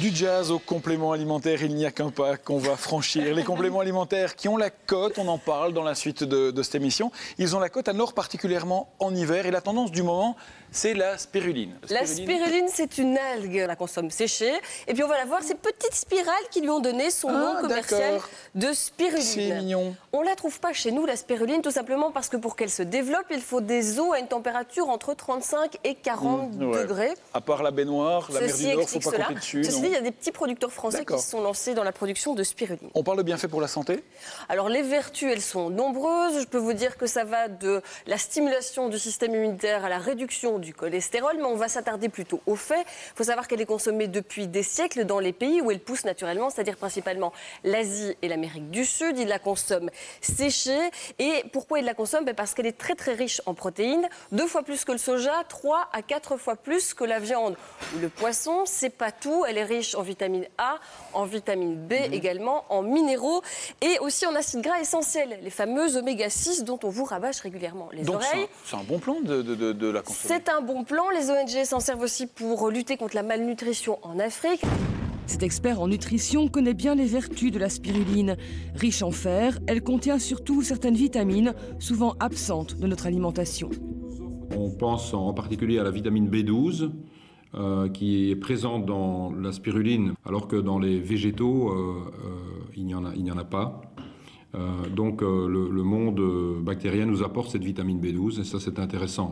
Du jazz aux compléments alimentaires, il n'y a qu'un pas qu'on va franchir. Les compléments alimentaires qui ont la cote, on en parle dans la suite de cette émission. Ils ont la cote à Nord, particulièrement en hiver. Et la tendance du moment, c'est la spiruline. La spiruline, c'est une algue. On la consomme séchée. Et puis on va la voir, ces petites spirales qui lui ont donné son nom commercial de spiruline. C'est mignon. On ne la trouve pas chez nous, la spiruline, tout simplement parce que pour qu'elle se développe, il faut des eaux à une température entre 35 et 40 degrés. À part la baignoire, la mer du Nord, il ne faut pas compter dessus. Ceci dit, il y a des petits producteurs français qui se sont lancés dans la production de spiruline. On parle de bienfaits pour la santé? Alors les vertus, elles sont nombreuses. Je peux vous dire que ça va de la stimulation du système immunitaire à la réduction du cholestérol, mais on va s'attarder plutôt aux faits. Il faut savoir qu'elle est consommée depuis des siècles dans les pays où elle pousse naturellement, c'est-à-dire principalement l'Asie et l'Amérique du Sud. Ils la consomment séchée. Et pourquoi ils la consomment? Parce qu'elle est très très riche en protéines, 2 fois plus que le soja, 3 à 4 fois plus que la viande ou le poisson. C'est pas tout, elle est riche en vitamine A, en vitamine B également, en minéraux et aussi en acides gras essentiels, les fameux oméga 6 dont on vous rabâche régulièrement les oreilles. C'est un bon plan de la consommer. C'est un bon plan, les ONG s'en servent aussi pour lutter contre la malnutrition en Afrique. Cet expert en nutrition connaît bien les vertus de la spiruline. Riche en fer, elle contient surtout certaines vitamines, souvent absentes de notre alimentation. On pense en particulier à la vitamine B12, qui est présente dans la spiruline, alors que dans les végétaux, il n'y en a pas. Donc le monde bactérien nous apporte cette vitamine B12, et ça c'est intéressant.